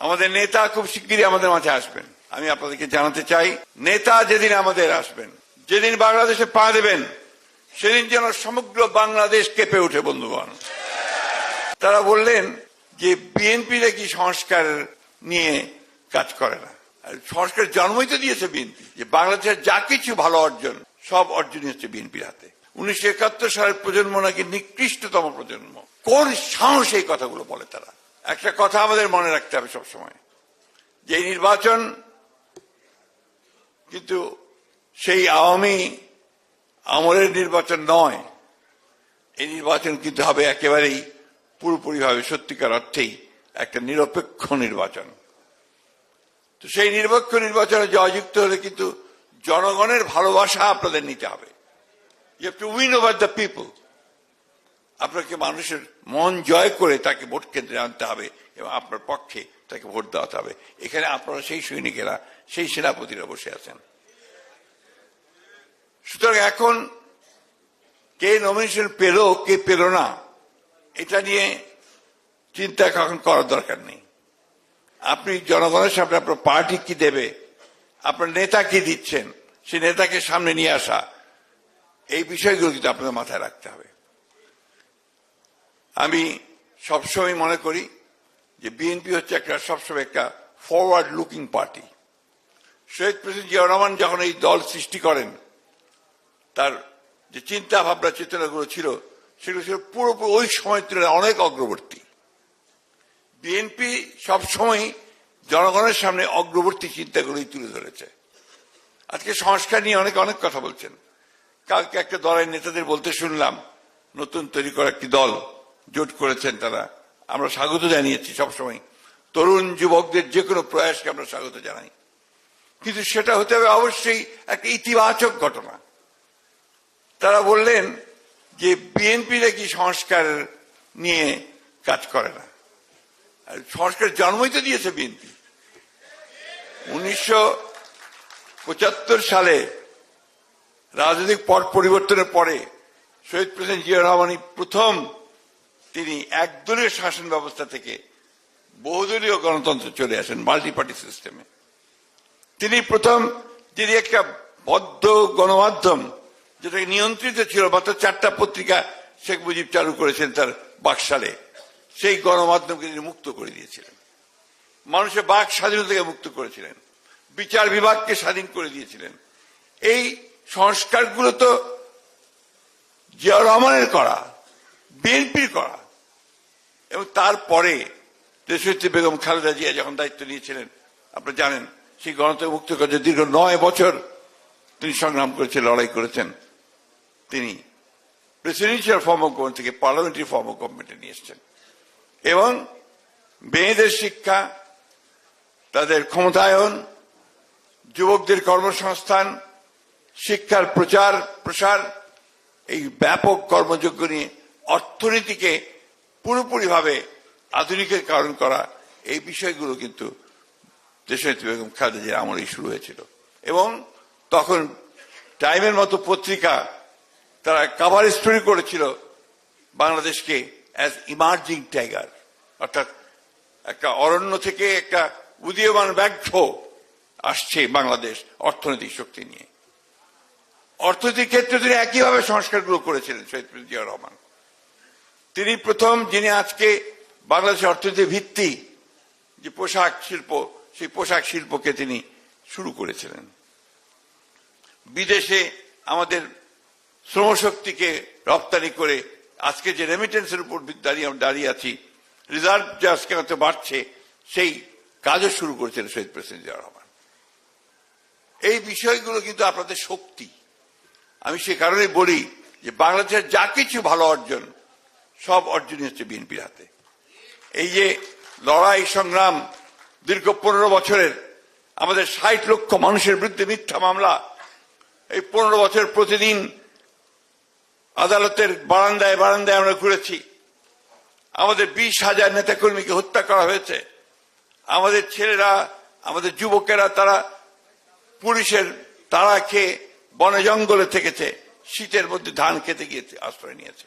আমাদের নেতা খুব শিগগিরই আমাদের মাঝে আসবেন। আমি আপনাদেরকে জানাতে চাই, নেতা যেদিন আমাদের আসবেন, যেদিন বাংলাদেশে পা দেবেন, সেদিন যেন সমগ্র বাংলাদেশ কেঁপে ওঠে। বন্ধুগণ, তারা বললেন যে বিএনপি নাকি সংস্কার নিয়ে কাজ করে না। সংস্কার জন্মই তো দিয়েছে বিএনপি। যে বাংলাদেশের যা কিছু ভালো অর্জন, সব অর্জনই হচ্ছে বিএনপির হাতে। 1971 সালের প্রজন্ম নাকি নিকৃষ্টতম প্রজন্ম। কোন সাহস এই কথাগুলো বলে তারা? একটা কথা আমাদের মনে রাখতে হবে সবসময়, যে এই নির্বাচন কিন্তু সেই আওয়ামী আমলের নির্বাচন নয়। এই নির্বাচন কিন্তু হবে একেবারেই পুরোপুরিভাবে সত্যিকার অর্থেই একটা নিরপেক্ষ নির্বাচন। তো সেই নিরপেক্ষ নির্বাচনে জয়যুক্ত হলে কিন্তু জনগণের ভালোবাসা আপনাদের নিতে হবে। You have to win over the people. আপনাকে মানুষের মন জয় করে তাকে ভোট কেন্দ্রে আনতে হবে এবং আপনার পক্ষে তাকে ভোট দেওয়াতে হবে। এখানে আপনারা সেই সৈনিকেরা, সেই সেনাপতিরা বসে আছেন। সুতরাং এখন কে নমিনেশন পেল কে পেল না, এটা নিয়ে চিন্তা এখন করার দরকার নেই। আপনি জনগণের সামনে আপনার পার্টি কি দেবে, আপনার নেতা কি দিচ্ছেন, সেই নেতাকে সামনে নিয়ে আসা, এই বিষয়গুলো কিন্তু আপনাদের মাথায় রাখতে হবে। আমি সবসময় মনে করি যে বিএনপি হচ্ছে সবসময় একটা ফরওয়ার্ড লুকিং পার্টি। শহীদ প্রেসিডেন্ট জিয়াউর রহমান যখন এই দল সৃষ্টি করেন, তার যে চিন্তা ভাবনা চেতনাগুলো ছিল, সেগুলো ছিল পুরোপুরি ওই সময় তুলনায় অনেক অগ্রবর্তী। বিএনপি সবসময় জনগণের সামনে অগ্রবর্তী চিন্তাগুলোই তুলে ধরেছে। আজকে সংস্কার নিয়ে অনেক কথা বলছেন। কালকে একটা দলের নেতাদের বলতে শুনলাম, নতুন তৈরি করা একটি দল জোট করেছেন তারা। আমরা স্বাগত জানিয়েছি সবসময়। তরুণ যুবকদের যে কোনো প্রয়াসকে আমরা স্বাগত জানাই, কিন্তু সেটা হতে হবে অবশ্যই একটা ইতিবাচক ঘটনা। তারা বললেন যে বিএনপি নাকি সংস্কার নিয়ে কাজ করে না। সংস্কার জন্মই তো দিয়েছে বিএনপি। 1975 সালে রাজনৈতিক পট পরিবর্তনের পরে শহীদ প্রেসিডেন্ট জিয়াউর রহমানই প্রথম তিনি একদলীয় শাসন ব্যবস্থা থেকে বহুদলীয় গণতন্ত্রে চলে আসেন, মাল্টি পার্টি সিস্টেমে। তিনি প্রথম, যিনি একটা বদ্ধ গণমাধ্যম যেটা নিয়ন্ত্রিত ছিল, মাত্র 4টা পত্রিকা শেখ মুজিব চালু করেছেন তার বাকশালে, সেই গণমাধ্যমকে তিনি মুক্ত করে দিয়েছিলেন। মানুষের বাক স্বাধীনতাকে মুক্ত করেছিলেন, বিচার বিভাগকে স্বাধীন করে দিয়েছিলেন। এই সংস্কারগুলো তো জিয়াউর রহমানের করা, বিএনপির করা। এবং তারপরে দেশনেত্রী বেগম খালেদা জিয়া যখন দায়িত্ব নিয়েছিলেন, আপনারা জানেন, সেই গণতন্ত্র মুক্ত করতে দীর্ঘ 9 বছর তিনি সংগ্রাম করেছেন, লড়াই করেছেন। তিনি প্রেসিডেন্সিয়াল ফর্ম অফ গভর্নমেন্ট থেকে পার্লামেন্টারি ফর্ম অফ গভর্নমেন্টে নিয়ে এসছেন। এবং মেয়েদের শিক্ষা, তাদের ক্ষমতায়ন, যুবকদের কর্মসংস্থান, শিক্ষার প্রচার প্রসার, এই ব্যাপক কর্মযজ্ঞ নিয়ে অর্থনীতিকে পুরোপুরিভাবে আধুনিকীকরণ করা, এই বিষয়গুলো কিন্তু দেশনেত্রী বেগম খালেদা জিয়ার আমলেই শুরু হয়েছিল। এবং তখন টাইমের মতো পত্রিকা তারা কভার স্টোরি করেছিল বাংলাদেশকে অ্যাজ ইমার্জিং টাইগার, অর্থাৎ একটা অরণ্য থেকে একটা উদীয়মান ব্যাঘ্র আসছে বাংলাদেশ অর্থনৈতিক শক্তি নিয়ে। অর্থনৈতিক ক্ষেত্রে তিনি একইভাবে সংস্কারগুলো করেছিলেন শহীদ প্রেসিডেন্ট জিয়াউর রহমান। তিনি প্রথম যিনি আজকে বাংলাদেশের অর্থনীতির ভিত্তি যে পোশাক শিল্প, সেই পোশাক শিল্পকে তিনি শুরু করেছিলেন। বিদেশে আমাদের শ্রমশক্তিকে রপ্তানি করে আজকে যে রেমিটেন্সের উপর দাঁড়িয়ে আছি, রিজার্ভ যে আজকে হয়তো বাড়ছে, সেই কাজও শুরু করেছিলেন শহীদ প্রেসিডেন্ট জিয়াউর রহমান। এই বিষয়গুলো কিন্তু আপনাদের শক্তি। আমি সে কারণেই বলি যে বাংলাদেশের যা কিছু ভালো অর্জন, সব অর্জনই হচ্ছে বিএনপির হাতে। এই যে লড়াই সংগ্রাম দীর্ঘ 15 বছরের, আমাদের 60 লক্ষ মানুষের বিরুদ্ধে মিথ্যা মামলা, এই 15 বছর প্রতিদিন আদালতের বারান্দায় বারান্দায় আমরা ঘুরেছি। আমাদের 20,000 নেতাকর্মীকে হত্যা করা হয়েছে। আমাদের ছেলেরা, আমাদের যুবকেরা তারা পুলিশের তাড়া খেয়ে বনে জঙ্গলে থেকেছে, শীতের মধ্যে ধান খেতে গিয়ে আশ্রয় নিয়েছে।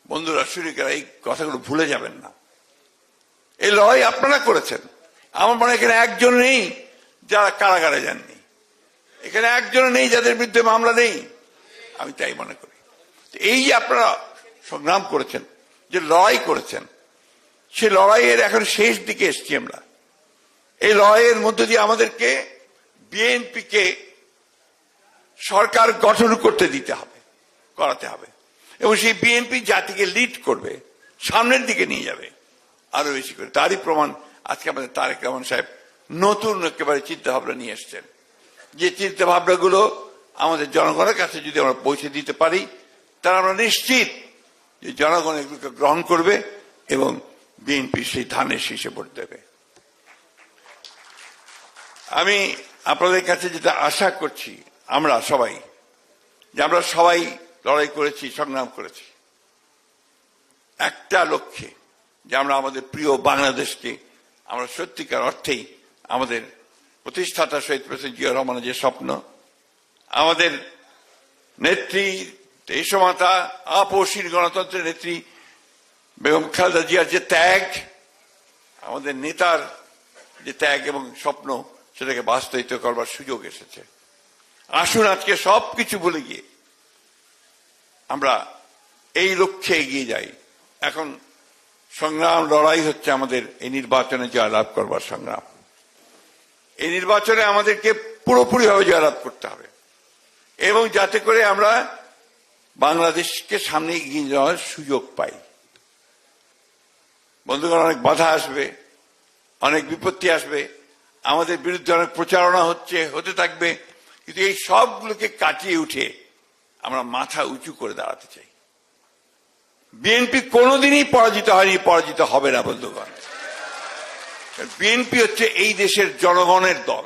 বন্ধুরা, শরীকেরা, এই কথাগুলো ভুলে যাবেন না। এই লড়াই আপনারা করেছেন। আমার মনে হয় এখানে একজন নেই যারা কারাগারে যাননি, এখানে একজন নেই যাদের বিরুদ্ধে মামলা নেই, আমি তাই মনে করি। এই যে আপনারা সংগ্রাম করেছেন, যে লড়াই করেছেন, সে লড়াইয়ের এখন শেষ দিকে এসছি আমরা। এই লড়াইয়ের মধ্য দিয়ে আমাদেরকে বিএনপিকে সরকার গঠন করতে করাতে হবে, এবং সেই বিএনপি জাতিকে লিড করবে, সামনের দিকে নিয়ে যাবে আরো বেশি করে। তারই প্রমাণ আজকে আমাদের তারেক রহমান সাহেব নতুন একেবারে চিন্তা ভাবনা নিয়ে এসছেন, যে চিন্তা ভাবনাগুলো আমাদের জনগণের কাছে যদি আমরা পৌঁছে দিতে পারি, তাহলে আমরা নিশ্চিত যে জনগণ এগুলোকে গ্রহণ করবে এবং বিএনপি সেই ধানের শীষে ভোট দেবে। আমি আপনাদের কাছে যেটা আশা করছি, আমরা সবাই লড়াই করেছি, সংগ্রাম করেছি একটা লক্ষ্যে, যে আমরা আমাদের প্রিয় বাংলাদেশকে আমরা সত্যিকার অর্থেই আমাদের প্রতিষ্ঠাতা শহীদ প্রেসিডেন্ট জিয়া রহমানের যে স্বপ্ন, আমাদের নেত্রী দেশমাতা আপসীন গণতন্ত্রের নেত্রী বেগম খালেদা জিয়ার যে ত্যাগ, আমাদের নেতার যে ত্যাগ এবং স্বপ্ন, সেটাকে বাস্তবায়িত করবার সুযোগ এসেছে। আসুন আজকে সবকিছু ভুলে গিয়ে আমরা এই লক্ষ্যে এগিয়ে যাই। এখন সংগ্রাম লড়াই হচ্ছে আমাদের এই নির্বাচনে জয়লাভ করবার সংগ্রাম। এই নির্বাচনে আমাদেরকে পুরোপুরিভাবে জয়লাভ করতে হবে, এবং যাতে করে আমরা বাংলাদেশকে সামনে এগিয়ে যাওয়ার সুযোগ পাই। বন্ধুগণ, অনেক বাধা আসবে, অনেক বিপত্তি আসবে, আমাদের বিরুদ্ধে অনেক প্রচারণা হতে থাকবে, কিন্তু এই সবগুলোকে কাটিয়ে উঠে আমরা মাথা উঁচু করে দাঁড়াতে চাই। বিএনপি কোনোদিনই পরাজিত হয়নি, পরাজিত হবে না বন্ধুগণ। বিএনপি হচ্ছে এই দেশের জনগণের দল,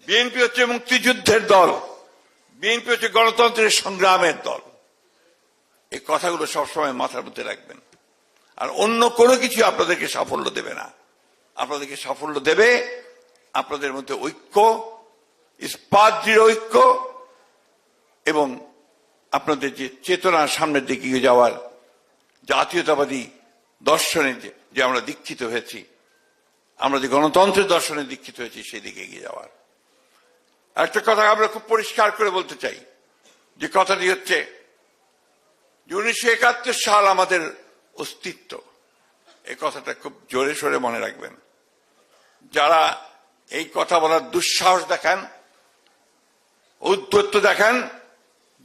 বিএনপি হচ্ছে মুক্তিযুদ্ধের দল, বিএনপি হচ্ছে গণতন্ত্রের সংগ্রামের দল। এই কথাগুলো সবসময় মাথার মধ্যে রাখবেন। আর অন্য কোনো কিছু আপনাদেরকে সাফল্য দেবে না। আপনাদেরকে সাফল্য দেবে আপনাদের মধ্যে ঐক্য, ইস্পাত দৃঢ় ঐক্য, এবং আপনাদের যে চেতনা সামনের দিকে এগিয়ে যাওয়ার, জাতীয়তাবাদী দর্শনে যে আমরা দীক্ষিত হয়েছি, আমরা যে গণতন্ত্রের দর্শনে দীক্ষিত হয়েছি, সেই দিকে এগিয়ে যাওয়ার। একটা কথা আমরা খুব পরিষ্কার করে বলতে চাই, যে কথাটি হচ্ছে যে 1971 সাল আমাদের অস্তিত্ব। এই কথাটা খুব জোরে সোরে মনে রাখবেন। যারা এই কথা বলার দুঃসাহস দেখান, ঔদ্ধত্য দেখান,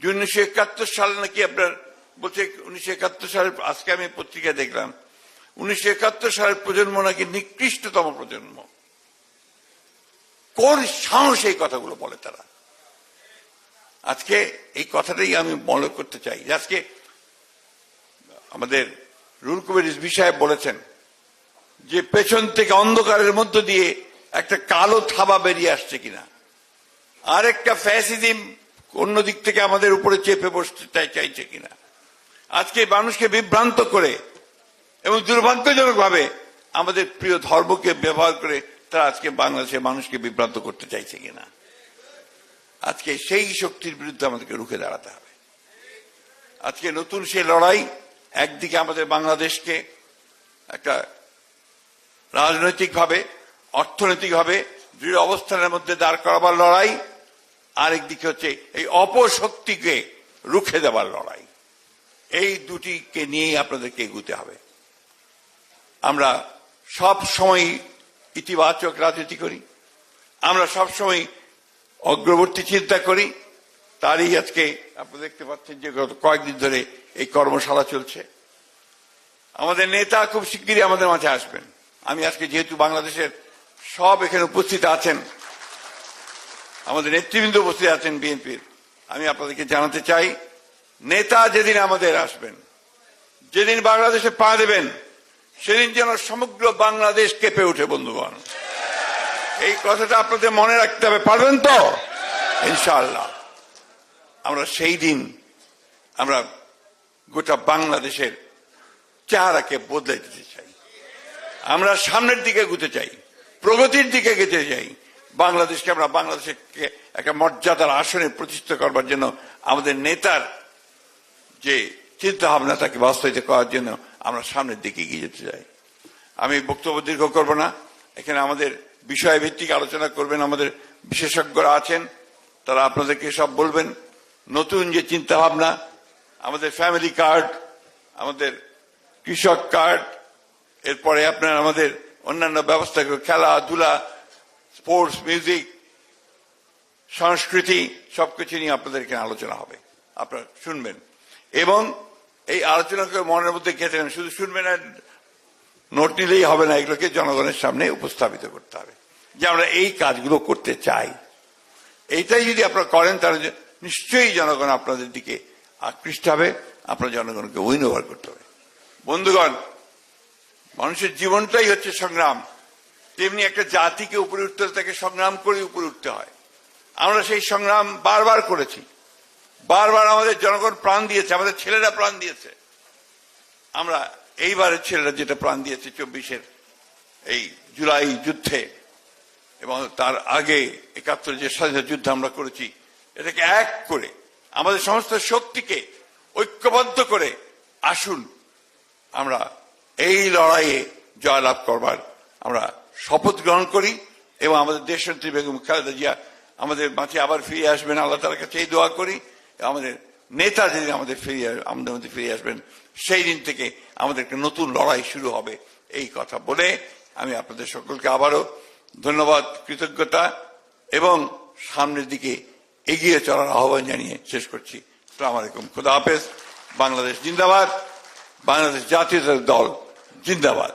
1971 সাল নাকি আপনার বলছে, 1971 সালের, আজকে আমি পত্রিকায় দেখলাম 1971 সালের প্রজন্ম নাকি নিকৃষ্টতম প্রজন্ম। কোন সাহস এই কথাগুলো বলে তারা? আজকে এই কথাটাই আমি মনে করতে চাই। আজকে আমাদের রুহুল কবির রিজভী সাহেব বলেছেন যে পেছন থেকে অন্ধকারের মধ্য দিয়ে একটা কালো থাবা বেরিয়ে আসছে কিনা, আরেকটা ফ্যাসিজম অন্য দিক থেকে আমাদের উপরে চেপে বসতে চাইছে কিনা। আজকে মানুষকে বিভ্রান্ত করে এবং দুর্ভাগ্যজনক ভাবে আমাদের প্রিয় ধর্মকে ব্যবহার করে তারা আজকে বাংলাদেশের মানুষকে বিভ্রান্ত করতে চাইছে কিনা। আজকে সেই শক্তির বিরুদ্ধে আমাদেরকে রুখে দাঁড়াতে হবে। আজকে নতুন সেই লড়াই, একদিকে আমাদের বাংলাদেশকে একটা রাজনৈতিকভাবে, অর্থনৈতিকভাবে দৃঢ় অবস্থানের মধ্যে দাঁড় করাবার লড়াই, আরেকদিকে হচ্ছে এই অপশক্তিকে রুখে দেওয়ার লড়াই। এই দুটিকে নিয়েই আপনাদেরকে এগুতে হবে। আমরা সব সময় ইতিবাচক রাজনীতি করি, আমরা সব সময় অগ্রবর্তী চিন্তা করি। তারই আজকে আপনারা দেখতে পাচ্ছেন যে গত কয়েকদিন ধরে এই কর্মশালা চলছে। আমাদের নেতা খুব শিগগিরই আমাদের মাঝে আসবেন। আমি আজকে যেহেতু বাংলাদেশের সব এখানে উপস্থিত আছেন, আমাদের নেতৃবৃন্দ উপস্থিত আছেন বিএনপির, আমি আপনাদেরকে জানাতে চাই, নেতা যেদিন আমাদের আসবেন, যেদিন বাংলাদেশে পা দেবেন, সেদিন যেন সমগ্র বাংলাদেশ কেঁপে ওঠে। বন্ধুগণ, এই কথাটা আপনাদের মনে রাখতে হবে। পারবেন তো? ইনশাআল্লাহ আমরা সেই দিন আমরা গোটা বাংলাদেশের চেহারাকে বদলে দিতে চাই। আমরা সামনের দিকে এগোতে চাই, প্রগতির দিকে এগোতে চাই। বাংলাদেশকে আমরা বাংলাদেশকে একটা মর্যাদার আসনে প্রতিষ্ঠা করবার জন্য আমাদের নেতার যে চিন্তা ভাবনা, তাকে বাস্তবায়িত করার জন্য আমরা সামনের দিকে এগিয়ে যেতে চাই। আমি বক্তব্য দীর্ঘ করব না। এখানে আমাদের বিষয়ভিত্তিক আলোচনা করবেন আমাদের বিশেষজ্ঞরা আছেন, তারা আপনাদেরকে সব বলবেন। নতুন যে চিন্তা ভাবনা, আমাদের ফ্যামিলি কার্ড, আমাদের কৃষক কার্ড, এরপরে আপনার আমাদের অন্যান্য ব্যবস্থা, খেলাধুলা, স্পোর্টস, মিউজিক, সংস্কৃতি, সবকিছু নিয়ে আপনাদের এখানে আলোচনা হবে, আপনারা শুনবেন এবং এই আলোচনাকে মনের মধ্যে গেঁথে নেবেন। শুধু শুনবেন আর নোট নিলেই হবে না, এগুলোকে জনগণের সামনে উপস্থাপিত করতে হবে যে আমরা এই কাজগুলো করতে চাই। এইটাই যদি আপনারা করেন তাহলে নিশ্চয়ই জনগণ আপনাদের দিকে আকৃষ্ট হবে, আপনার জনগণকে উইন ওভার করতে হবে। বন্ধুগণ, মানুষের জীবনটাই হচ্ছে সংগ্রাম। তেমনি একটা জাতিকে উপরে উঠতে হলে তাকে সংগ্রাম করে উপরে উঠতে হয়। আমরা সেই সংগ্রাম বারবার করেছি, বারবার আমাদের জনগণ প্রাণ দিয়েছে, আমাদের ছেলেরা প্রাণ দিয়েছে। আমরা এইবারের ছেলেরা যেটা প্রাণ দিয়েছে 24-এর এই জুলাই যুদ্ধে এবং তার আগে 71 যে স্বাধীনতা যুদ্ধ আমরা করেছি, এটাকে এক করে আমাদের সমস্ত শক্তিকে ঐক্যবদ্ধ করে আসুন আমরা এই লড়াইয়ে জয়লাভ করবার আমরা শপথ গ্রহণ করি এবং আমাদের দেশনেত্রী বেগম খালেদা জিয়া আমাদের মাঝে আবার ফিরে আসবেন, আল্লাহ তাআলার কাছে এই দোয়া করি। আমাদের নেতা যেদিন আমাদের মধ্যে ফিরে আসবেন, সেই দিন থেকে আমাদের একটা নতুন লড়াই শুরু হবে, এই কথা বলে আমি আপনাদের সকলকে আবারও ধন্যবাদ, কৃতজ্ঞতা এবং সামনের দিকে এগিয়ে চলার আহ্বান জানিয়ে শেষ করছি। আসসালামু আলাইকুম, খুদা হাফেজ। বাংলাদেশ জিন্দাবাদ, বাংলাদেশ জাতীয় দল জিন্দাবাদ।